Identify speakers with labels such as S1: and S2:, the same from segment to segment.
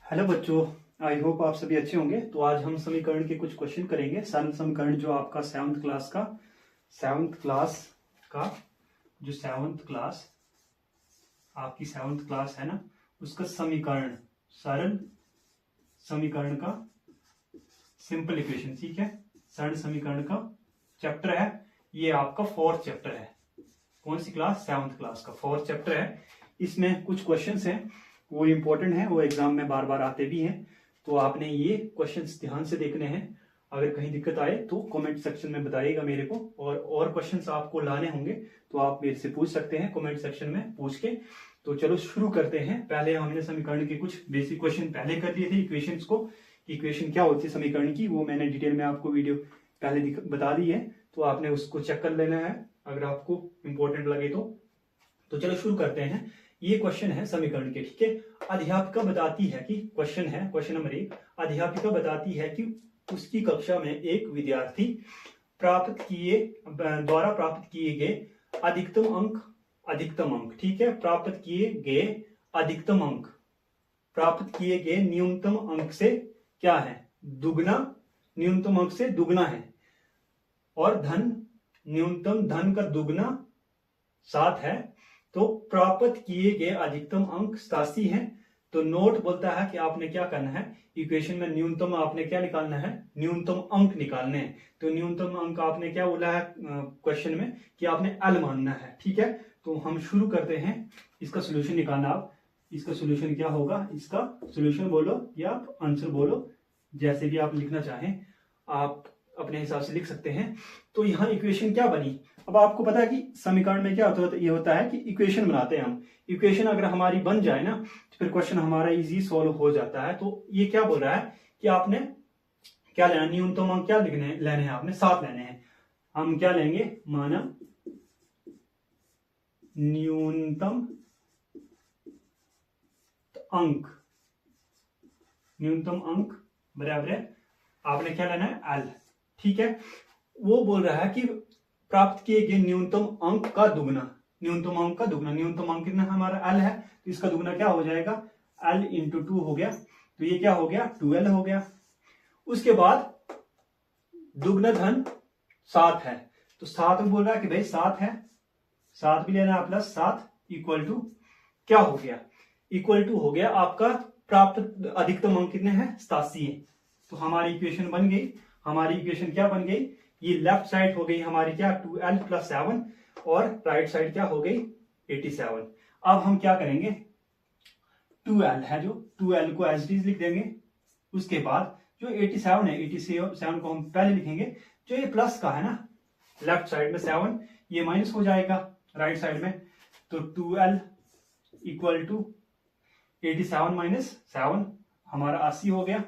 S1: Hello बच्चों, I hope आप सभी अच्छे होंगे। तो आज हम समीकरण के कुछ क्वेश्चन करेंगे। सरल समीकरण जो आपका सेवन्थ क्लास है ना, उसका समीकरण, सरल समीकरण का सिंपल इक्वेशन, ठीक है। सरल समीकरण का चैप्टर है ये, आपका फोर्थ चैप्टर है। कौन सी क्लास? सेवन्थ क्लास का फोर्थ चैप्टर है। इसमें कुछ क्वेश्चंस हैं, वो इंपॉर्टेंट है, वो एग्जाम में बार बार आते भी हैं। तो आपने ये क्वेश्चंस ध्यान से देखने हैं। अगर कहीं दिक्कत आए तो कमेंट सेक्शन में बताइएगा मेरे को, और क्वेश्चंस आपको लाने होंगे तो आप मेरे से पूछ सकते हैं कमेंट सेक्शन में पूछ के। तो चलो शुरू करते हैं। पहले हमने समीकरण के कुछ बेसिक क्वेश्चन पहले कर लिए थे। इक्वेशंस को, इक्वेशन क्या होती है समीकरण की, वो मैंने डिटेल में आपको वीडियो पहले बता दी है, तो आपने उसको चेक कर लेना है अगर आपको इंपॉर्टेंट लगे तो चलो शुरू करते हैं। ये क्वेश्चन है समीकरण के, ठीक है। अध्यापिका बताती है कि क्वेश्चन नंबर 1। अध्यापिका बताती है कि उसकी कक्षा में एक विद्यार्थी द्वारा प्राप्त किए गए अधिकतम अंक, ठीक है, प्राप्त किए गए न्यूनतम अंक से क्या है? न्यूनतम अंक से दुगना है, और न्यूनतम धन का दुगना 7 है। तो प्राप्त किए गए अधिकतम अंक 87 है। तो नोट बोलता है कि आपने क्या करना है, इक्वेशन में न्यूनतम आपने क्या निकालना है? न्यूनतम अंक निकालने हैं। तो न्यूनतम अंक आपने क्या बोला है क्वेश्चन में कि आपने एल मानना है, ठीक है। तो हम शुरू करते हैं इसका सोल्यूशन निकालना। आप इसका सोल्यूशन क्या होगा, इसका सोल्यूशन बोलो या आप आंसर बोलो, जैसे भी आप लिखना चाहें आप अपने हिसाब से लिख सकते हैं। तो यहाँ इक्वेशन क्या बनी? अब आपको पता है कि समीकरण में क्या होता है कि इक्वेशन बनाते हैं हम। इक्वेशन अगर हमारी बन जाए ना तो फिर क्वेश्चन हमारा इजी सॉल्व हो जाता है। तो ये क्या बोल रहा है कि आपने क्या लेना, न्यूनतम अंक क्या लेने हैं आपने? 7 लेने हैं। हम क्या लेंगे, माना न्यूनतम अंक बराबर है, आपने क्या लेना है? एल, ठीक है। वो बोल रहा है कि प्राप्त किए गए न्यूनतम अंक का दुगना, न्यूनतम अंक कितना हमारा एल है, तो इसका दुगना क्या हो जाएगा? एल इंटू 2 हो गया। तो ये क्या हो गया? 2L हो गया। उसके बाद दुगना धन 7 है, तो 7 में बोल रहा है कि भाई 7 है, 7 भी लेना है, प्लस 7 इक्वल टू क्या हो गया? इक्वल टू हो गया आपका प्राप्त अधिकतम अंक कितने हैं? 87 है। तो हमारी इक्वेशन बन गई। हमारी इक्वेशन क्या बन गई? ये लेफ्ट साइड हो गई हमारी क्या? 2L प्लस 7, और राइट साइड क्या हो गई? 87। अब हम क्या करेंगे, 2L है जो 2L को एज इट इज लिख देंगे। उसके बाद जो 87 है, 87 को हम पहले लिखेंगे। जो ये प्लस का है ना, लेफ्ट साइड में 7, ये माइनस हो जाएगा राइट साइड में। तो 2L इक्वल टू 87 माइनस 7 हमारा 80 हो गया।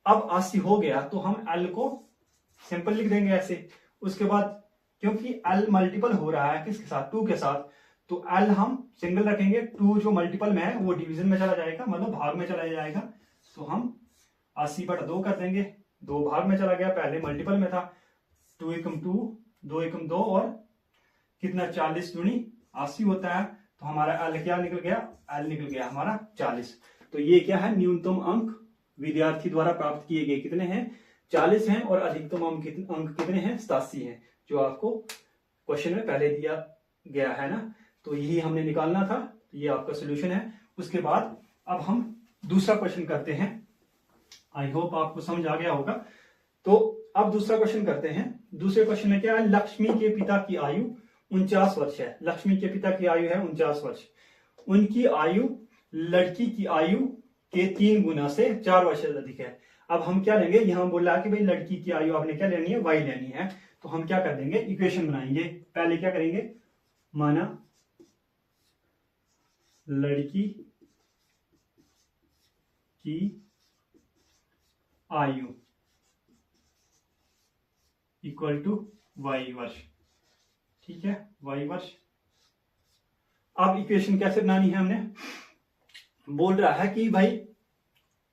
S1: अब 80 हो गया तो हम L को सिंपल लिख देंगे ऐसे। उसके बाद क्योंकि L मल्टीपल हो रहा है किसके साथ? 2 के साथ, तो L हम सिंगल रखेंगे। 2 जो मल्टीपल में है वो डिवीजन में चला जाएगा, मतलब भाग में चला जाएगा। तो हम 80/2 कर देंगे। 2 भाग में चला गया, पहले मल्टीपल में था। 2 एकम 2, 2 एकम 2, और कितना? 40 दूनी 80 होता है। तो हमारा L क्या निकल गया? L निकल गया हमारा 40। तो ये क्या है? न्यूनतम अंक विद्यार्थी द्वारा प्राप्त किए गए कितने हैं? 40 हैं, और अधिकतम अंक कितने हैं? 87 हैं, जो आपको क्वेश्चन में पहले दिया गया है ना। तो यही हमने निकालना था। तो ये आपका सोल्यूशन है। उसके बाद अब हम दूसरा क्वेश्चन करते हैं। आई होप आपको समझ आ गया होगा। तो अब दूसरा क्वेश्चन करते हैं। दूसरे क्वेश्चन में क्या है? लक्ष्मी के पिता की आयु 49 वर्ष है। लक्ष्मी के पिता की आयु है 49 वर्ष। उनकी आयु लड़की की आयु के 3 गुना से 4 वर्ष से अधिक है। अब हम क्या लेंगे, यहां बोल रहा है कि भाई लड़की की आयु आपने क्या लेनी है? Y लेनी है। तो हम क्या कर देंगे, इक्वेशन बनाएंगे। पहले क्या करेंगे, माना लड़की की आयु इक्वल टू Y वर्ष, ठीक है, Y वर्ष। अब इक्वेशन कैसे बनानी है हमने? बोल रहा है कि भाई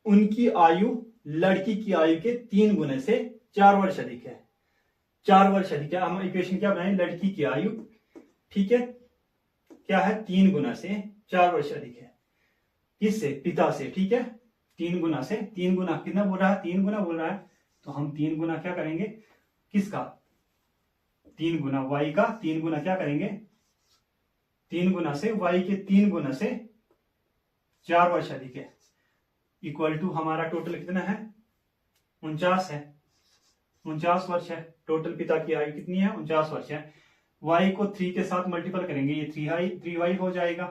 S1: उनकी आयु लड़की की आयु के 3 गुने से 4 वर्ष अधिक है। 4 वर्ष अधिक है। हम इक्वेशन क्या बनाए? लड़की की आयु, ठीक है, क्या है? 3 गुना से 4 वर्ष अधिक है। किससे? पिता से, ठीक है। 3 गुना से, 3 गुना कितना बोल रहा है, 3 गुना बोल रहा है, तो हम 3 गुना क्या करेंगे, किसका, 3 गुना y का, 3 गुना क्या करेंगे, 3 गुना से y के 3 गुना से 4 वर्ष अधिक है, इक्वल टू हमारा टोटल कितना है, 49 है, 49 वर्ष है टोटल। पिता की आयु कितनी है, 49 वर्ष है। y को 3 के साथ मल्टीपल करेंगे, ये 3y हो जाएगा,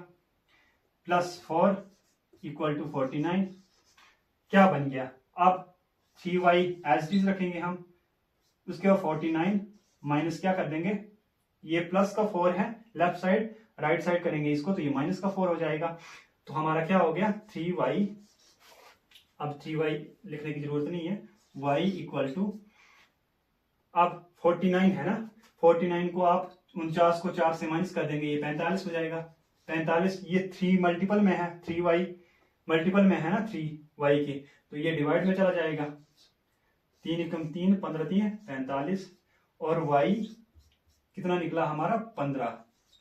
S1: प्लस 4 इक्वल टू 49। क्या बन गया, अब 3y एज इट इज रखेंगे हम, उसके बाद 49 माइनस क्या कर देंगे, ये प्लस का 4 है लेफ्ट साइड, राइट साइड करेंगे इसको तो ये माइनस का 4 हो जाएगा। तो हमारा क्या हो गया 3y, अब 3y लिखने की जरूरत नहीं है, y इक्वल टू, अब 49 है ना, 49 को आप 49 को 4 से माइनस कर देंगे, ये 45 हो जाएगा। 45 ये 3 मल्टीपल में है, 3y मल्टीपल में है ना 3y के, तो ये डिवाइड में चला जाएगा, 3 एकम 3, 15 3 45, और y कितना निकला हमारा 15।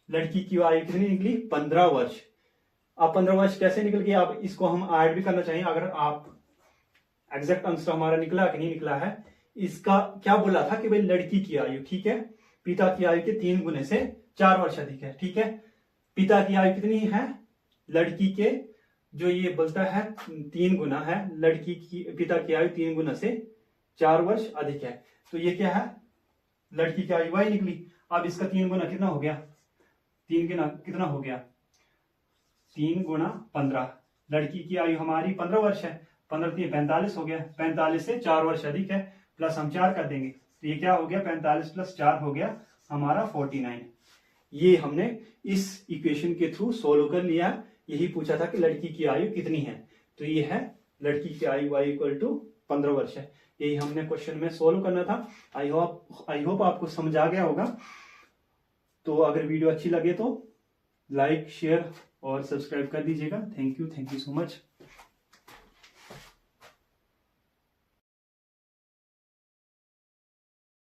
S1: लड़की की आयु कितनी निकली 15 वर्ष। अब 15 वर्ष कैसे निकल गया, अब इसको हम ऐड भी करना चाहिए, अगर आप एग्जैक्ट आंसर हमारा निकला कि नहीं निकला है। इसका क्या बोला था कि भाई लड़की की आयु, ठीक है, पिता की आयु के 3 गुने से 4 वर्ष अधिक है, ठीक है। पिता की आयु कितनी है, लड़की के जो ये बोलता है 3 गुना है, लड़की की पिता की आयु 3 गुना से 4 वर्ष अधिक है, तो ये क्या है, लड़की की आयु y निकली। अब इसका 3 गुना कितना हो गया, 3 गुना कितना हो गया, 3 गुना 15, लड़की की आयु हमारी 15 वर्ष है, 15 3 45 हो गया, 45 से 4 वर्ष अधिक है, प्लस हम 4 कर देंगे, तो ये क्या हो गया 45 प्लस 4 हो गया हमारा 49। ये हमने इस इक्वेशन के थ्रू सोल्व कर लिया, यही पूछा था कि लड़की की आयु कितनी है, तो ये है लड़की की आयु y इक्वल टू 15 वर्ष है, यही हमने क्वेश्चन में सोल्व करना था। आई होप आपको समझ आ गया होगा। तो अगर वीडियो अच्छी लगे तो लाइक शेयर और सब्सक्राइब कर दीजिएगा। Thank you so much.